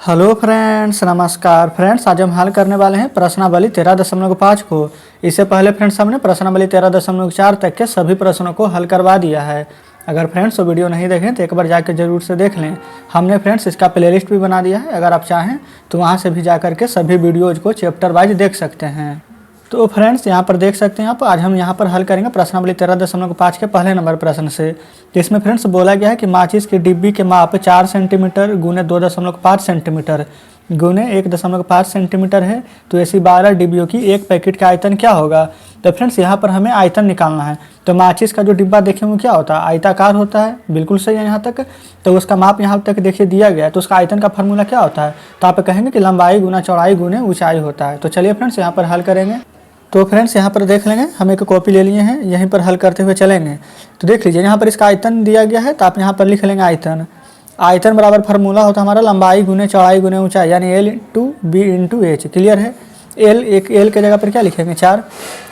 Hello friends, नमस्कार friends. आज हम हल करने वाले हैं प्रश्नावली 13.5 को। इससे पहले फ्रेंड्स हमने प्रश्नावली 13.4 तक के सभी प्रश्नों को हल करवा दिया है। अगर फ्रेंड्स वो वीडियो नहीं देखें तो एक बार जाकर जरूर से देख लें। हमने फ्रेंड्स इसका प्लेलिस्ट भी बना दिया है, अगर आप चाहें तो वहाँ से भी जाकर के सभी वीडियोज़ को चैप्टर वाइज देख सकते हैं। तो फ्रेंड्स यहाँ पर देख सकते हैं आप, आज हम यहाँ पर हल करेंगे प्रश्नावली 13.5 के पहले नंबर प्रश्न से। इसमें फ्रेंड्स बोला गया है कि माचिस की डिब्बी के माप 4 सेंटीमीटर गुने 2.5 सेंटीमीटर गुने 1.5 सेंटीमीटर है, तो ऐसी 12 डिब्बियों की एक पैकेट का आयतन क्या होगा। तो फ्रेंड्स यहाँ पर हमें आयतन निकालना है। तो माचिस का जो डिब्बा देखेंगे क्या होता है, आयताकार होता है। बिल्कुल सही है यहाँ तक। तो उसका माप यहाँ तक देखिए दिया गया है, तो उसका आयतन का फार्मूला क्या होता है, तो आप कहेंगे कि लंबाई गुना चौड़ाई गुने ऊंचाई होता है। तो चलिए फ्रेंड्स यहाँ पर हल करेंगे। तो फ्रेंड्स यहाँ पर देख लेंगे, हम एक कॉपी ले लिए हैं, यहीं पर हल करते हुए चलेंगे। तो देख लीजिए यहाँ पर इसका आयतन दिया गया है, तो आप यहाँ पर लिख लेंगे आयतन। आयतन बराबर फार्मूला होता है हमारा लंबाई गुने चौड़ाई गुने ऊंचाई, यानी L into B into H. Clear है। L के जगह पर क्या लिखेंगे 4,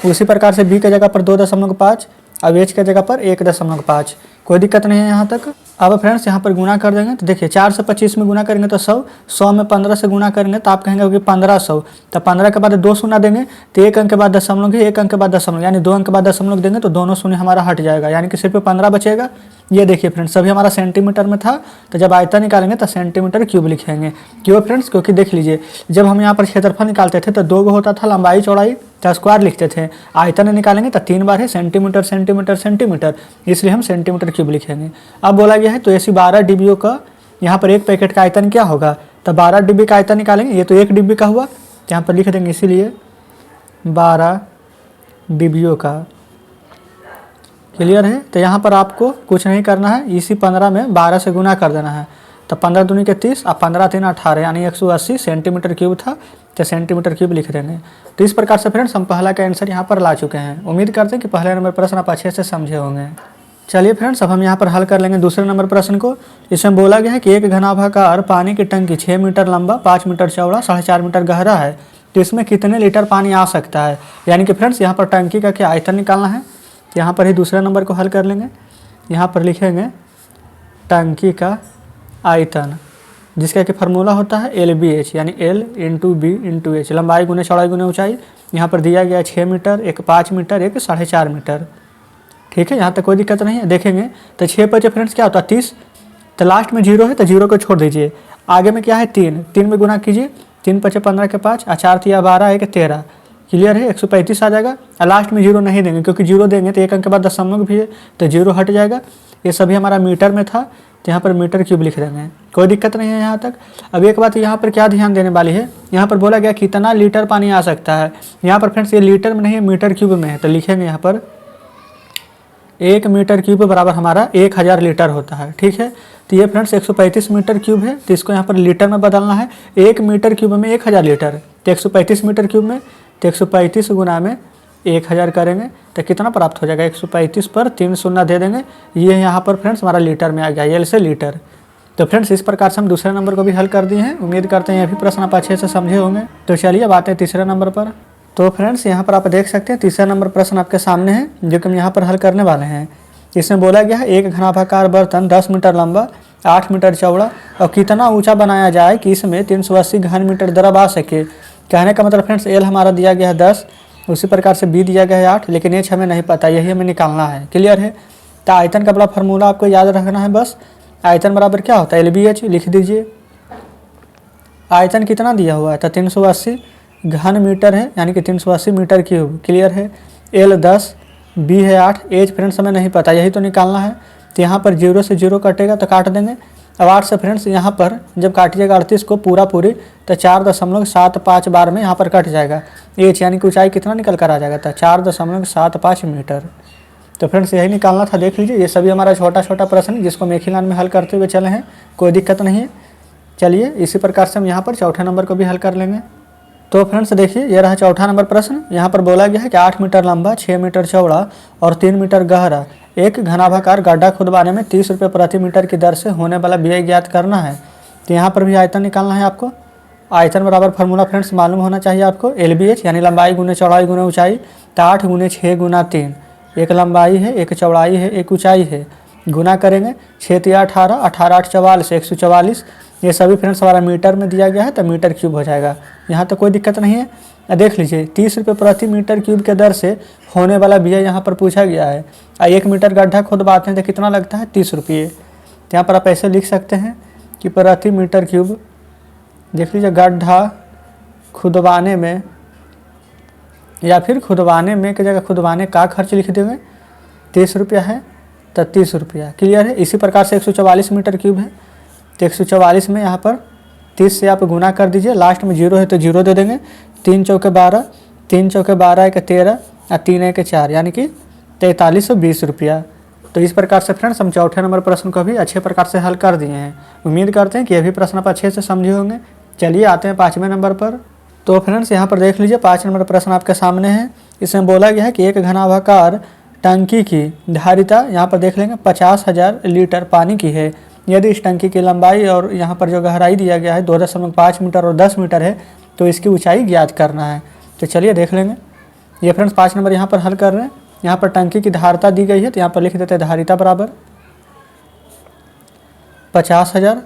उसी प्रकार से B के जगह पर 2.5, अब H के जगह पर 1.5। कोई दिक्कत नहीं है यहाँ तक। अब फ्रेंड्स यहाँ पर गुना कर देंगे, तो देखिए 4 से 25 में गुना करेंगे तो 100 में 15 से गुना करेंगे तो आप कहेंगे कि 1500। तो 15 के बाद 2 शून्य देंगे तो 1 अंक के बाद दशमलव है, 1 अंक के बाद दशमलव, यानी 2 अंक के बाद दशमलव देंगे तो दोनों शून्य हमारा हट जाएगा, यानी कि सिर्फ 15 बचेगा। ये देखिए फ्रेंड्स, सभी हमारा सेंटीमीटर में था, तो जब आयतन निकालेंगे तो सेंटीमीटर क्यूब लिखेंगे। क्यों फ्रेंड्स, क्योंकि देख लीजिए जब हम यहाँ पर क्षेत्रफल निकालते थे तो 2 गो होता था लंबाई चौड़ाई, तो स्क्वायर लिखते थे। आयतन निकालेंगे तो 3 बार है सेंटीमीटर सेंटीमीटर सेंटीमीटर, इसलिए हम सेंटीमीटर क्यूब लिखेंगे। अब बोला गया है तो ऐसी 12 डिब्बियों का यहाँ पर एक पैकेट का आयतन क्या होगा। तो 12 डिब्बी का आयतन निकालेंगे, ये तो एक डिब्बी का हुआ, तो यहाँ पर लिख देंगे इसीलिए 12 डिब्बियों का। क्लियर है। तो यहाँ पर आपको कुछ नहीं करना है, इसी 15 में 12 से गुना कर देना है। तो 15 दूनी के 30 और 15 3 18, यानी 180 सेंटीमीटर क्यूब था, तो सेंटीमीटर क्यूब लिख देंगे। तो इस प्रकार से फ्रेंड्स हम पहला का आंसर यहाँ पर ला चुके हैं। उम्मीद करते हैं कि पहले नंबर प्रश्न आप अच्छे से समझे होंगे। चलिए फ्रेंड्स अब हम यहाँ पर हल कर लेंगे दूसरे नंबर प्रश्न को। इसमें बोला गया है कि एक घनाभाकार पानी की टंकी 6 मीटर लंबा, 5 मीटर चौड़ा, 4.5 मीटर गहरा है, तो इसमें कितने लीटर पानी आ सकता है। यानी कि फ्रेंड्स यहाँ पर टंकी का क्या आयतन निकालना है। यहाँ पर ही दूसरे नंबर को हल कर लेंगे। यहाँ पर लिखेंगे टंकी का आयतन, जिसका कि फार्मूला होता है LBH, यानी L into B into H, लंबाई गुने चौड़ाई गुने ऊंचाई। यहाँ पर दिया गया है 6 मीटर, एक 5 मीटर, एक 4.5 मीटर। ठीक है, यहाँ तक कोई दिक्कत नहीं है। देखेंगे तो 6 बचे फ्रेंड्स क्या होता है 30, तो लास्ट में 0 है तो 0 को छोड़ दीजिए। आगे में क्या है 3 में गुना कीजिए, 3 बचे 15 के 5, 4 तिया 12, 1 13। क्लियर है, 135 आ जाएगा। और लास्ट में 0 नहीं देंगे, क्योंकि 0 देंगे तो 1 अंक के बाद दशमलव भी है, तो 0 हट जाएगा। ये सभी हमारा मीटर में था, तो यहाँ पर मीटर क्यूब लिख देंगे। कोई दिक्कत नहीं है यहाँ तक। अब एक बात यहाँ पर क्या ध्यान देने वाली है, यहाँ पर बोला गया कितना लीटर पानी आ सकता है। यहाँ पर फ्रेंड्स ये लीटर में नहीं है, मीटर क्यूब में है, तो लिखेंगे यहाँ पर 1 मीटर क्यूब बराबर हमारा 1000 लीटर होता है। ठीक है, तो ये फ्रेंड्स 135 मीटर क्यूब है, तो इसको यहाँ पर लीटर में बदलना है। 1 मीटर क्यूब में 1000 लीटर, तो 135 मीटर क्यूब में, तो 135 गुना में 1000 करेंगे तो कितना प्राप्त हो जाएगा, 135 पर 3 शून्य दे देंगे। ये यहाँ पर फ्रेंड्स हमारा लीटर में आ गया, L से लीटर। तो फ्रेंड्स इस प्रकार से हम दूसरे नंबर को भी हल कर दिए हैं। उम्मीद करते हैं ये भी प्रश्न आप अच्छे से समझे होंगे। तो चलिए अब आते हैं तीसरे नंबर पर। तो फ्रेंड्स यहाँ पर आप देख सकते हैं तीसरा नंबर प्रश्न आपके सामने है, जो कि हम यहाँ पर हल करने वाले हैं। इसमें बोला गया है एक घनाभाकार बर्तन 10 मीटर लंबा, 8 मीटर चौड़ा और कितना ऊंचा बनाया जाए कि इसमें 380 घन मीटर द्रव आ सके। कहने का मतलब फ्रेंड्स L हमारा दिया गया है 10, उसी प्रकार से B दिया गया है 8, लेकिन H हमें नहीं पता, यही हमें निकालना है। क्लियर है। तो आयतन का बड़ा फार्मूला आपको याद रखना है बस। आयतन बराबर क्या होता है LBH, लिख दीजिए। आयतन कितना दिया हुआ है, तो 380 घन मीटर है, यानी कि 380 मीटर क्यूब। क्लियर है। L 10, B है 8, H फ्रेंड्स हमें नहीं पता, यही तो निकालना है। तो यहाँ पर 0 से 0 कटेगा तो काट देंगे। अब 8 से फ्रेंड्स यहाँ पर जब काटिएगा 38 को पूरी, तो 4.75 बार में यहाँ पर कट जाएगा। H यानी कि ऊंचाई कितना निकल कर आ जाएगा, था 4.75 मीटर। तो फ्रेंड्स यही निकालना था। देख लीजिए ये सभी हमारा छोटा छोटा प्रश्न जिसको हम एक ही लाइन में हल करते हुए चले हैं, कोई दिक्कत नहीं है। चलिए इसी प्रकार से हम यहाँ पर चौथे नंबर को भी हल कर लेंगे। तो फ्रेंड्स देखिए ये रहा चौथा नंबर प्रश्न। यहाँ पर बोला गया है कि 8 मीटर लंबा, 6 मीटर चौड़ा और 3 मीटर गहरा एक घनाभाकार गड्ढा खुदवाने में 30 रुपये प्रति मीटर की दर से होने वाला व्यय ज्ञात करना है। तो यहाँ पर भी आयतन निकालना है आपको। आयतन बराबर फार्मूला फ्रेंड्स मालूम होना चाहिए आपको, LBH यानी लंबाई गुने चौड़ाई गुने ऊंचाई। तो 8 गुने 6 गुना 3, एक लंबाई है, एक चौड़ाई है, एक ऊंचाई है, गुना करेंगे 6 तिया 18, 18 8 44, 144। ये सभी फ्रेंड्स हमारा मीटर में दिया गया है तो मीटर क्यूब हो जाएगा। यहाँ तो कोई दिक्कत नहीं है। देख लीजिए 30 रुपये प्रति मीटर क्यूब के दर से होने वाला व्यय यहाँ पर पूछा गया है। 1 मीटर गड्ढा खुदवाते हैं तो कितना लगता है 30 रुपये। तो यहाँ पर आप ऐसे लिख सकते हैं कि प्रति मीटर क्यूब, देख लीजिए गड्ढा खुदवाने में या फिर खुदवाने में की जगह खुदवाने का खर्च लिख देंगे 30 रुपया है तो 30 रुपया। क्लियर है। इसी प्रकार से 144 मीटर क्यूब है तो 144 में यहाँ पर 30 से आप गुना कर दीजिए, लास्ट में 0 है तो 0 दे देंगे। 3 चौके 12, 3 चौके 12 के 13 और 3 के 4 यानी कि 4320 रुपया। तो इस प्रकार से फ्रेंड्स हम चौथे नंबर प्रश्न को भी अच्छे प्रकार से हल कर दिए हैं। उम्मीद करते हैं कि ये भी प्रश्न आप अच्छे से समझे होंगे। चलिए आते हैं 5वें नंबर पर। तो फ्रेंड्स यहाँ पर देख लीजिए 5 नंबर प्रश्न आपके सामने है। इसमें बोला गया है कि एक घनाभाकार टंकी की धारिता यहाँ पर देख लेंगे 50,000 लीटर पानी की है। यदि इस टंकी की लंबाई और यहाँ पर जो गहराई दिया गया है 2.5 मीटर और 10 मीटर है तो इसकी ऊंचाई ज्ञात करना है। तो चलिए देख लेंगे। ये फ्रेंड्स 5 नंबर यहाँ पर हल कर रहे हैं। यहाँ पर टंकी की धारिता दी गई है तो यहाँ पर लिख देते हैं धारिता बराबर 50,000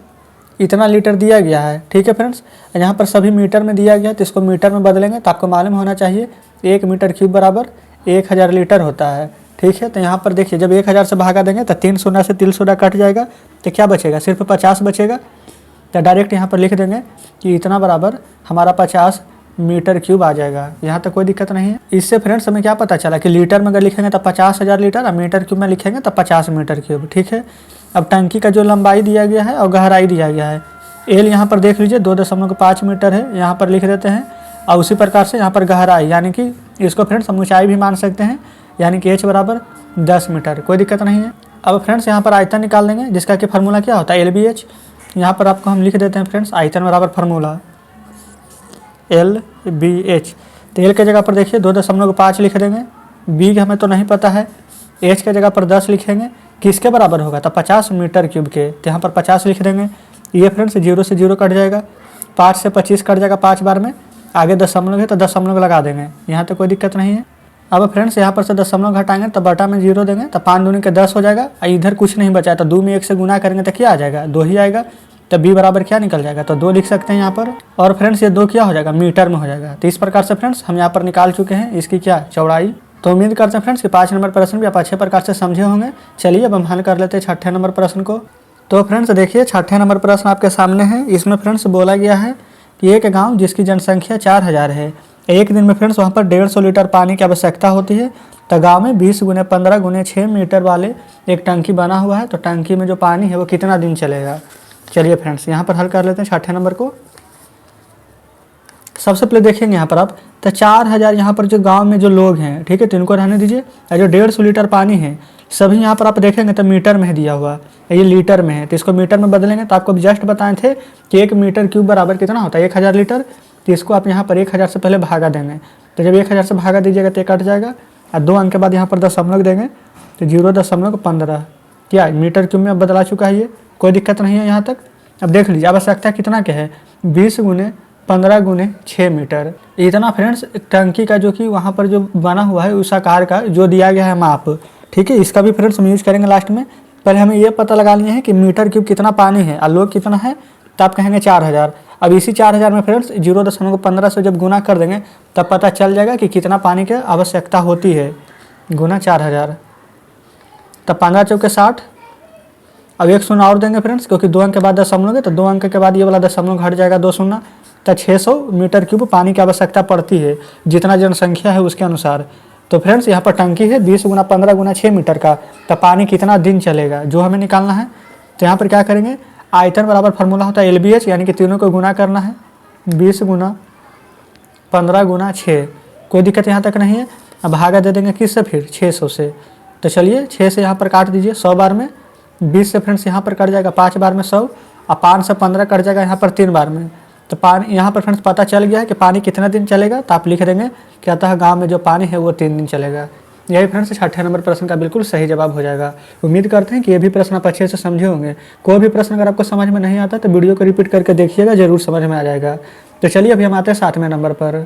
इतना लीटर दिया गया है। ठीक है फ्रेंड्स। यहाँ पर सभी मीटर में दिया गया है तो इसको मीटर में बदलेंगे तो आपको मालूम होना चाहिए 1 मीटर क्यूब बराबर 1000 लीटर होता है। ठीक है। तो यहाँ पर देखिए जब 1000 से भागा देंगे तो 3 शून्य से 3 शून्य कट जाएगा तो क्या बचेगा, सिर्फ 50 बचेगा। तो डायरेक्ट यहाँ पर लिख देंगे कि इतना बराबर हमारा 50 मीटर क्यूब आ जाएगा। यहाँ तक कोई दिक्कत नहीं है। इससे फ्रेंड्स हमें क्या पता चला कि लीटर में अगर लिखेंगे तो 50,000 लीटर और मीटर क्यूब में लिखेंगे तो 50 मीटर क्यूब। ठीक है। अब टंकी का जो लंबाई दिया गया है और गहराई दिया गया है, एल यहाँ पर देख लीजिए 2.5 मीटर है, यहाँ पर लिख देते हैं। और उसी प्रकार से यहाँ पर गहराई यानी कि इसको फ्रेंड्स हम ऊंचाई भी मान सकते हैं यानी कि h बराबर 10 मीटर। कोई दिक्कत नहीं है। अब फ्रेंड्स यहाँ पर आयतन निकाल देंगे जिसका कि फार्मूला क्या होता है LBH। यहाँ पर आपको हम लिख देते हैं फ्रेंड्स आयतन बराबर फार्मूला LBH। तो एल के जगह पर देखिए 2.5 लिख देंगे, बी हमें तो नहीं पता है, एच के जगह पर 10 लिखेंगे, किसके बराबर होगा तो 50 मीटर क्यूब के। तो यहाँ पर 50 लिख देंगे। ये फ्रेंड्स 0 से 0 कट जाएगा, 5 से 25 कट जाएगा 5 बार में, आगे दशमलव है तो दशमलव लगा देंगे। यहाँ तो कोई दिक्कत नहीं है। अब फ्रेंड्स यहाँ पर से दशमलव घटाएंगे तो बटा में 0 देंगे तो 5 दूनी के 10 हो जाएगा। इधर कुछ नहीं बचा तो 2 में 1 से गुना करेंगे तो क्या आ जाएगा 2 ही आएगा। तो बी बराबर क्या निकल जाएगा तो 2 लिख सकते हैं यहाँ पर। और फ्रेंड्स ये 2 क्या हो जाएगा मीटर में हो जाएगा। तो इस प्रकार से फ्रेंड्स हम यहाँ पर निकाल चुके हैं इसकी क्या चौड़ाई। तो उम्मीद करते हैं फ्रेंड्स कि 5 नंबर प्रश्न भी आप अच्छे प्रकार से समझे होंगे। चलिए अब हम हल कर लेते हैं 6ठे नंबर प्रश्न को। तो फ्रेंड्स देखिए 6ठे नंबर प्रश्न आपके सामने है। इसमें फ्रेंड्स बोला गया है कि एक गाँव जिसकी जनसंख्या 4000 है, एक दिन में फ्रेंड्स वहाँ पर 150 लीटर पानी की आवश्यकता होती है। तो गांव में 20 × 15 × 6 मीटर वाले एक टंकी बना हुआ है। तो टंकी में जो पानी है वो कितना दिन चलेगा। चलिए फ्रेंड्स यहाँ पर हल कर लेते हैं 6ठे नंबर को। सबसे पहले देखेंगे यहाँ पर आप तो 4000 यहाँ पर जो गांव में जो लोग हैं, ठीक है, तो इनको रहने दीजिए। और जो 150 लीटर पानी है सभी यहाँ पर आप देखेंगे तो मीटर में है दिया हुआ, ये लीटर में है। तो इसको मीटर में बदलेंगे तो आपको जस्ट बताए थे कि 1 मीटर क्यूब बराबर कितना होता है 1000 लीटर। तो इसको आप यहाँ पर 1000 से पहले भागा देंगे। तो जब 1000 से भागा दीजिएगा तो कट जाएगा और 2 अंक के बाद यहाँ पर दशमलव देंगे तो 0.15 क्या मीटर क्यूब में अब बदला चुका है। ये कोई दिक्कत नहीं है यहाँ तक। अब देख लीजिए आवश्यकता कितना क्या है 20 × 15 × 6 मीटर। इतना फ्रेंड्स टंकी का जो कि वहाँ पर जो बना हुआ है उस आकार का जो दिया गया है माप, ठीक है। इसका भी फ्रेंड्स हम यूज करेंगे लास्ट में। पहले हमें ये पता लगा लिया है कि मीटर क्यूब कितना पानी है और लोग कितना है, तो आप कहेंगे 4000। अब इसी 4000 में फ्रेंड्स 0.15 से जब गुना कर देंगे तब पता चल जाएगा कि कितना पानी की आवश्यकता होती है गुना 4000। तब 15 चौके 60। अब 1 शून्य और देंगे फ्रेंड्स क्योंकि 2 अंक के बाद दशमलव है तो 2 अंक के बाद ये वाला दशमलव घट जाएगा 2 शून्य। तो 600 मीटर क्यूब पानी की आवश्यकता पड़ती है जितना जनसंख्या है उसके अनुसार। तो फ्रेंड्स यहाँ पर टंकी है 20 × 15 × 6 मीटर का, तो पानी कितना दिन चलेगा जो हमें निकालना है। तो यहाँ पर क्या करेंगे आयतन बराबर फार्मूला होता है LBH यानी कि तीनों को गुना करना है 20 × 15 × 6। कोई दिक्कत यहाँ तक नहीं है। अब भागा दे देंगे किससे फिर 600 से। तो चलिए 6 से यहाँ पर काट दीजिए 100 बार में, 20 से फ्रेंड्स यहाँ पर कट जाएगा 5 बार में 100 और 5 से 15 कट जाएगा यहाँ पर 3 बार में। तो पानी यहाँ पर फ्रेंड्स पता चल गया है कि पानी कितना दिन चलेगा। तो आप लिख देंगे कि अतः गाँव में जो पानी है वो 3 दिन चलेगा। यही फ्रेंड्स 6ठे नंबर प्रश्न का बिल्कुल सही जवाब हो जाएगा। उम्मीद करते हैं कि ये भी प्रश्न आप अच्छे से समझे होंगे। कोई भी प्रश्न अगर आपको समझ में नहीं आता तो वीडियो को रिपीट करके देखिएगा, जरूर समझ में आ जाएगा। तो चलिए अभी हम आते हैं 7वें नंबर पर।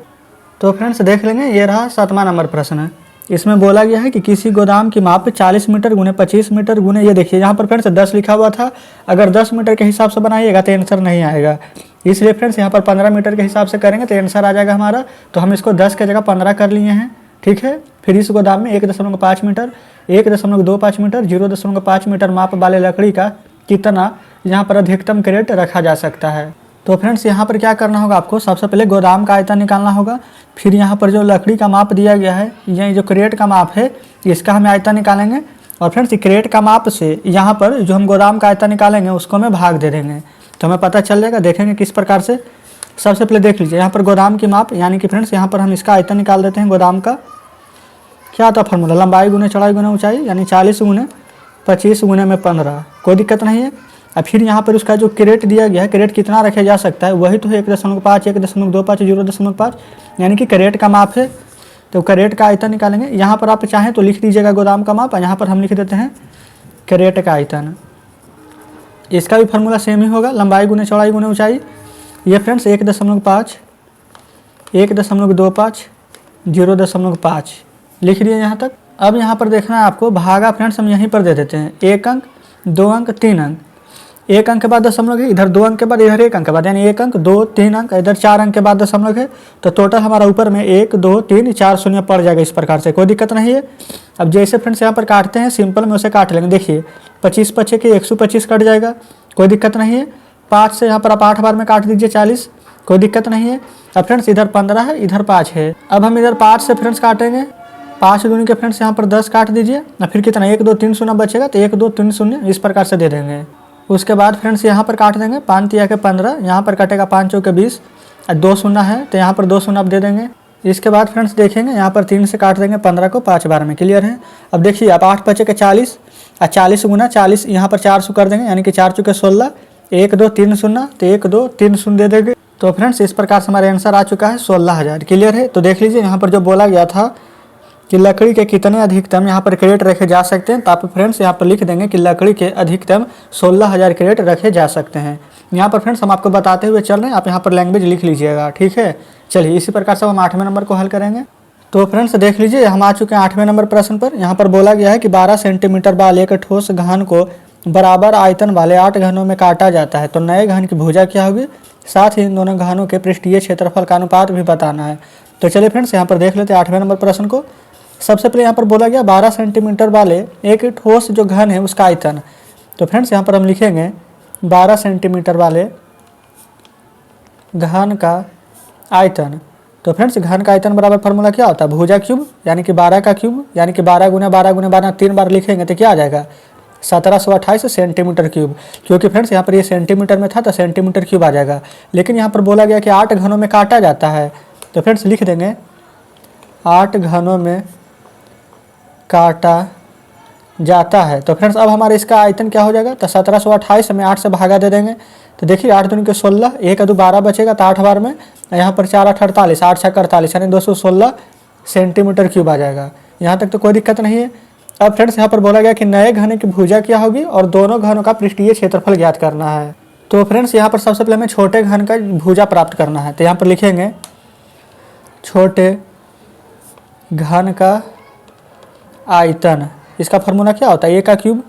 तो फ्रेंड्स देख लेंगे ये रहा 7वां नंबर प्रश्न है। इसमें बोला गया है कि किसी गोदाम की माप 40 मीटर गुने 25 मीटर गुने, ये देखिए यहाँ पर फ्रेंड्स 10 लिखा हुआ था, अगर 10 मीटर के हिसाब से बनाइएगा तो आंसर नहीं आएगा। इसलिए फ्रेंड्स यहाँ पर 15 मीटर के हिसाब से करेंगे तो आंसर आ जाएगा हमारा। तो हम इसको 10 के जगह 15 कर लिए हैं, ठीक है। फिर इस गोदाम में 1.5 मीटर, 1.25 मीटर, 0.5 मीटर माप वाले लकड़ी का कितना यहाँ पर अधिकतम क्रेट रखा जा सकता है। तो फ्रेंड्स यहाँ पर क्या करना होगा आपको, सबसे पहले गोदाम का आयतन निकालना होगा, फिर यहाँ पर जो लकड़ी का माप दिया गया है, ये जो क्रेट का माप है इसका हमें आयतन निकालेंगे, और फ्रेंड्स क्रेट का माप से यहाँ पर जो हम गोदाम का आयतन निकालेंगे उसको हमें भाग दे देंगे, तो हमें पता चल जाएगा। देखेंगे किस प्रकार से। सबसे पहले देख लीजिए यहाँ पर गोदाम की माप, यानी कि फ्रेंड्स यहाँ पर हम इसका आयतन निकाल देते हैं। गोदाम का क्या था फॉर्मूला, लंबाई गुने चौड़ाई गुने ऊंचाई, यानी 40 गुने 25 गुने में 15, कोई दिक्कत नहीं है। और फिर यहाँ पर उसका जो क्रेट दिया गया है, क्रेट कितना रखा जा सकता है, वही तो है 1.5, 1.25, 0.5, यानी कि क्रेट का माप है। तो क्रेट का आयतन निकालेंगे। यहाँ पर आप चाहें तो लिख दीजिएगा गोदाम का माप, यहाँ पर हम लिख देते हैं क्रेट का आयतन। इसका भी फार्मूला सेम ही होगा, लंबाई गुने चौड़ाई गुने ऊंचाई। ये फ्रेंड्स 1.5, 1.25, 0.5 लिख दिए यहाँ तक। अब यहाँ पर देखना है आपको, भागा फ्रेंड्स हम यहीं पर दे देते हैं, 1 अंक, 2 अंक, 3 अंक, 1 अंक के बाद दशमलव है, इधर 2 अंक के बाद इधर 1 अंक के बाद, यानी 1 अंक, 2, 3 अंक, इधर 4 अंक के बाद दशमलव है। तो टोटल हमारा ऊपर में 1, 2, 3, 4 शून्य पड़ जाएगा इस प्रकार से, कोई दिक्कत नहीं है। अब जैसे फ्रेंड्स यहाँ पर काटते हैं सिंपल में उसे काट लेंगे। देखिए 25 पचे के 125 कट जाएगा, कोई दिक्कत नहीं है। 5 से यहाँ पर आप 8 बार में काट दीजिए 40, कोई दिक्कत नहीं है। अब फ्रेंड्स इधर 15 है, इधर 5 है। अब हम इधर 5 से फ्रेंड्स काटेंगे, 5 दूनी के फ्रेंड्स यहाँ पर 10 काट दीजिए, और फिर कितना 1, 2, 3 शून्य बचेगा, तो 1, 2, 3 शून्य इस प्रकार से दे देंगे। उसके बाद फ्रेंड्स यहाँ पर काट देंगे, 5 तिया के 15, यहाँ पर कटेगा 5 चौके 20, 2 शून्य है तो यहाँ पर 2 शून्य आप दे देंगे। इसके बाद फ्रेंड्स देखेंगे यहाँ पर 3 से काट देंगे 15 को 5 बार में, क्लियर है। अब देखिए आप 8 बचे के 40, और 40 गुना 40 यहाँ पर 400 कर देंगे, यानी कि 4 चौके 16, 1, 2, 3 शून्य, तो 1, 2, 3 शून्य दे देंगे। तो फ्रेंड्स इस प्रकार से हमारा आंसर आ चुका है 16,000, क्लियर है। तो देख लीजिए यहाँ पर जो बोला गया था कि लकड़ी के कितने अधिकतम यहाँ पर क्रेट रखे जा सकते हैं, तो आप फ्रेंड्स यहाँ पर लिख देंगे कि लकड़ी के अधिकतम 16,000 क्रेट रखे जा सकते हैं। यहाँ पर फ्रेंड्स हम आपको बताते हुए चल रहे हैं, आप यहाँ पर लैंग्वेज लिख लीजिएगा, ठीक है। चलिए इसी प्रकार से हम 8वें नंबर को हल करेंगे। तो फ्रेंड्स देख लीजिए हम आ चुके हैं 8वें नंबर प्रश्न पर। यहाँ पर बोला गया है कि 12 सेंटीमीटर वाले एक ठोस घन को बराबर आयतन वाले 8 घनों में काटा जाता है, तो नए घन की भुजा क्या होगी, साथ ही इन दोनों घनों के पृष्ठीय क्षेत्रफल का अनुपात भी बताना है। तो चलिए फ्रेंड्स यहाँ पर देख लेते हैं 8वें नंबर प्रश्न को। सबसे पहले यहाँ पर बोला गया 12 सेंटीमीटर वाले एक ठोस जो घन है उसका आयतन। तो फ्रेंड्स यहाँ पर हम लिखेंगे 12 सेंटीमीटर वाले घन का आयतन। तो फ्रेंड्स घन का आयतन बराबर फार्मूला क्या होता है, भुजा क्यूब, यानी कि 12 का क्यूब, यानी कि 12 गुना 12 गुना 12 3 बार लिखेंगे तो क्या आ जाएगा 1728 सेंटीमीटर क्यूब। क्योंकि फ्रेंड्स यहाँ पर ये सेंटीमीटर में था तो सेंटीमीटर क्यूब आ जाएगा, लेकिन यहाँ पर बोला गया कि 8 घनों में काटा जाता है। तो फ्रेंड्स लिख देंगे 8 घनों में काटा जाता है। तो फ्रेंड्स अब हमारे इसका आयतन क्या हो जाएगा, तो 1728 में 8 से भागा दे देंगे। तो देखिए 8 दूनी के 16, 1 2 12 बचेगा, तो 8 बार में यहाँ पर 4 8 48, 8 6 48, यानी 216 सेंटीमीटर क्यूब आ जाएगा। यहाँ तक तो कोई दिक्कत नहीं है। अब फ्रेंड्स यहाँ पर बोला गया कि नए घन की भुजा क्या होगी और दोनों घनों का पृष्ठीय क्षेत्रफल ज्ञात करना है। तो फ्रेंड्स यहाँ पर सबसे पहले हमें छोटे घन का भुजा प्राप्त करना है। तो यहाँ पर लिखेंगे छोटे घन का आयतन, इसका फार्मूला क्या होता है, a का क्यूब,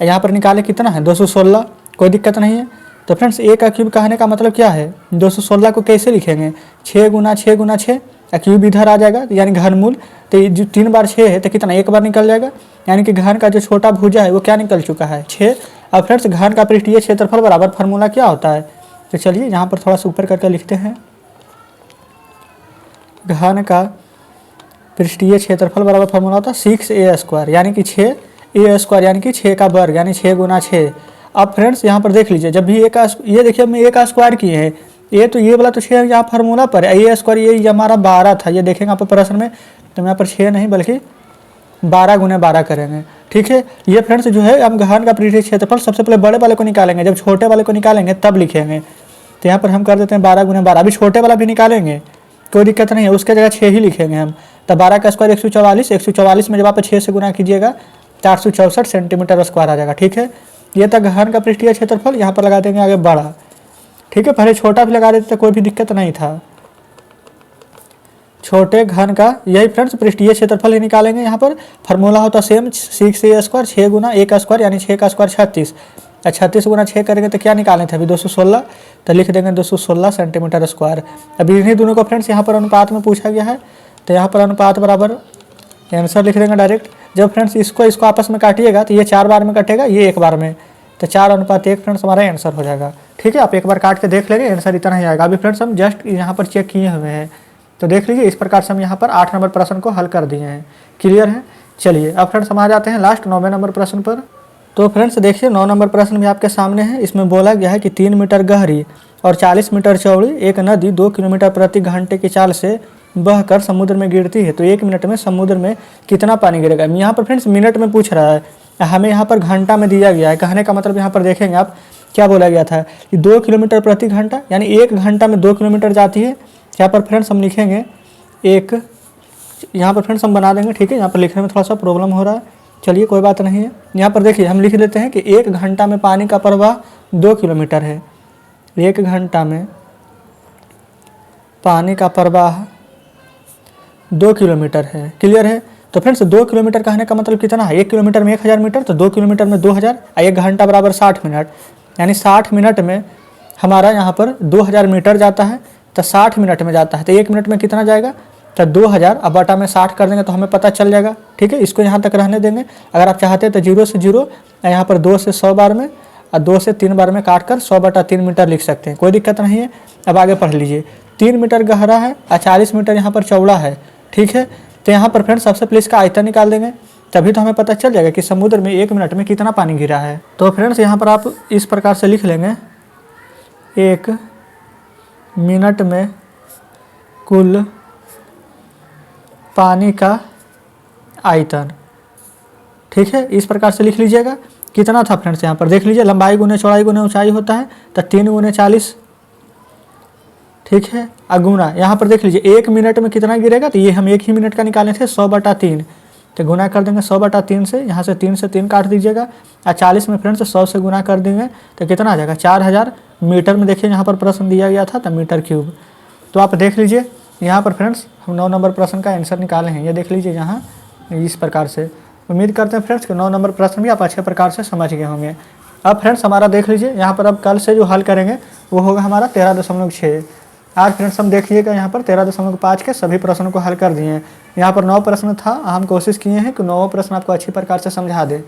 यहाँ पर निकाले कितना है 216, कोई दिक्कत नहीं है। तो फ्रेंड्स a का क्यूब कहने का मतलब क्या है, 216 को कैसे लिखेंगे, 6 गुना 6 गुना 6, क्यूब इधर आ जाएगा यानी घनमूल। तो जो 3 बार 6 है तो कितना 1 बार निकल जाएगा, यानी कि घन का जो छोटा भुजा है वो क्या निकल चुका है 6। अब फ्रेंड्स घन का पृष्ठीय क्षेत्रफल बराबर फार्मूला क्या होता है, तो चलिए यहाँ पर थोड़ा सा ऊपर करके लिखते हैं। घन का पृष्ठीय क्षेत्रफल बराबर फार्मूला होता है 6a², यानी कि 6a², यानी कि 6 का वर्ग, यानी 6 गुना 6। अब फ्रेंड्स यहाँ पर देख लीजिए, जब भी ये देखिए हमने a का स्क्वायर किए हैं, ये तो ये वाला तो 6 यहाँ फार्मूला पर a², ये हमारा 12 था, ये देखेंगे आप प्रश्न में। तो यहाँ पर 6 नहीं बल्कि 12 गुने 12 करेंगे, ठीक है। ये फ्रेंड्स जो है हम घन का पृष्ठीय क्षेत्रफल सबसे पहले बड़े वाले को निकालेंगे, जब छोटे वाले को निकालेंगे तब लिखेंगे। तो यहाँ पर हम कर देते हैं 12 गुने 12, अभी छोटे वाला भी निकालेंगे, कोई दिक्कत नहीं है, उसके जगह 6 ही लिखेंगे हम। तो 12 का स्क्वायर 144, 144 में जब आप 6 से गुना कीजिएगा 464 सेंटीमीटर स्क्वायर आ जाएगा, ठीक है। ये तक घन का पृष्ठीय क्षेत्रफल, यहाँ पर लगा देंगे आगे बड़ा, ठीक है। पहले छोटा भी लगा देते तो कोई भी दिक्कत नहीं था। छोटे घन का, यही फ्रेंड्स पृष्ठीय क्षेत्रफल ही निकालेंगे। यहाँ पर फार्मूला होता सेम 6a² 6 गुना a का स्क्वायर यानी 6 का स्क्वायर 36। 36 गुना 6 करेंगे तो क्या निकालें थे अभी 216, तो लिख देंगे 216 सेंटीमीटर स्क्वायर। अभी इन्हीं दोनों को फ्रेंड्स यहाँ पर अनुपात में पूछा गया है, तो यहाँ पर अनुपात बराबर आंसर लिख देंगे डायरेक्ट। जब फ्रेंड्स इसको आपस में काटिएगा तो ये 4 बार में कटेगा, ये 1 बार में, तो 4:1 फ्रेंड्स हमारा आंसर हो जाएगा। ठीक है, आप एक बार काट के देख लेंगे, आंसर इतना ही आएगा। अभी फ्रेंड्स हम जस्ट यहाँ पर चेक किए हुए हैं, तो देख लीजिए इस प्रकार से हम यहाँ पर 8 नंबर प्रश्न को हल कर दिए हैं। क्लियर है। चलिए अब फ्रेंड्स हम आ जाते हैं लास्ट 9वें नंबर प्रश्न पर। तो फ्रेंड्स देखिए 9 नंबर प्रश्न भी आपके सामने है। इसमें बोला गया है कि 3 मीटर गहरी और 40 मीटर चौड़ी एक नदी 2 किलोमीटर प्रति घंटे की चाल से बहकर समुद्र में गिरती है, तो 1 मिनट में समुद्र में कितना पानी गिरेगा। यहाँ पर फ्रेंड्स मिनट में पूछ रहा है, हमें यहाँ पर घंटा में दिया गया है। कहने का मतलब यहाँ पर देखेंगे आप क्या बोला गया था कि 2 किलोमीटर प्रति घंटा यानी 1 घंटा में 2 किलोमीटर जाती है। यहाँ पर फ्रेंड्स हम लिखेंगे एक, यहाँ पर फ्रेंड्स हम बना देंगे। ठीक है, यहाँ पर लिखने में थोड़ा सा प्रॉब्लम हो रहा है, चलिए कोई बात नहीं है। यहाँ पर देखिए हम लिख देते हैं कि 1 घंटा में पानी का प्रवाह 2 किलोमीटर है। 1 घंटा में पानी का प्रवाह 2 किलोमीटर है। क्लियर है। तो फ्रेंड्स 2 किलोमीटर कहने का मतलब कितना है, 1 किलोमीटर में 1000 मीटर, तो 2 किलोमीटर में 2000, 1 घंटा बराबर 60 मिनट, यानी 60 मिनट में हमारा यहाँ पर 2000 मीटर जाता है, तो 60 मिनट में जाता है, तो 1 मिनट में कितना जाएगा, तो 2000 अब बटा में 60 कर देंगे तो हमें पता चल जाएगा। ठीक है, इसको यहाँ तक रहने देंगे। अगर आप चाहते हैं तो 0 से 0, यहाँ पर 2 से 100 बार में और 2 से 3 बार में काट कर 100/3 मीटर लिख सकते हैं, कोई दिक्कत नहीं है। अब आगे पढ़ लीजिए। 3 मीटर गहरा है और 40 मीटर यहाँ पर चौड़ा है। ठीक है, तो यहाँ पर फ्रेंड्स सबसे पहले इसका आयतन निकाल देंगे, तभी तो हमें पता चल जाएगा कि समुद्र में 1 मिनट में कितना पानी गिरा है। तो फ्रेंड्स यहाँ पर आप इस प्रकार से लिख लेंगे, 1 मिनट में कुल पानी का आयतन। ठीक है, इस प्रकार से लिख लीजिएगा। कितना था फ्रेंड्स, यहाँ पर देख लीजिए, लंबाई गुने चौड़ाई गुने ऊंचाई होता है, तो 3 गुने 40। ठीक है, अगुना यहाँ पर देख लीजिए 1 मिनट में कितना गिरेगा, तो ये हम 1 ही मिनट का निकाले थे 100/3, तो गुना कर देंगे 100/3 से, यहाँ से 3 से 3 काट दीजिएगा और 40 में फ्रेंड्स 100 से गुना कर देंगे तो कितना आ जाएगा 4000 मीटर में। देखिए यहाँ पर प्रश्न दिया गया था तो मीटर क्यूब। तो आप देख लीजिए यहाँ पर फ्रेंड्स हम 9 नंबर प्रश्न का आंसर निकाले हैं, ये देख लीजिए यहाँ इस प्रकार से। उम्मीद करते हैं फ्रेंड्स कि 9 नंबर प्रश्न भी आप अच्छे प्रकार से समझ गए होंगे। अब फ्रेंड्स हमारा देख लीजिए यहाँ पर अब कल से जो हल करेंगे वो होगा हमारा 13.6। आज फ्रेंड्स हम देखिएगा यहाँ पर 13.5 के सभी प्रश्नों को हल कर दिए हैं। यहाँ पर 9 प्रश्न था, हम कोशिश किए हैं कि 9 प्रश्न आपको अच्छी प्रकार से समझा दें।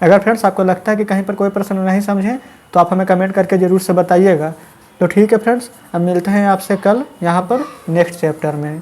अगर फ्रेंड्स आपको लगता है कि कहीं पर कोई प्रश्न नहीं समझे तो आप हमें कमेंट करके ज़रूर से बताइएगा। तो ठीक है फ्रेंड्स, अब मिलते हैं आपसे कल यहाँ पर नेक्स्ट चैप्टर में।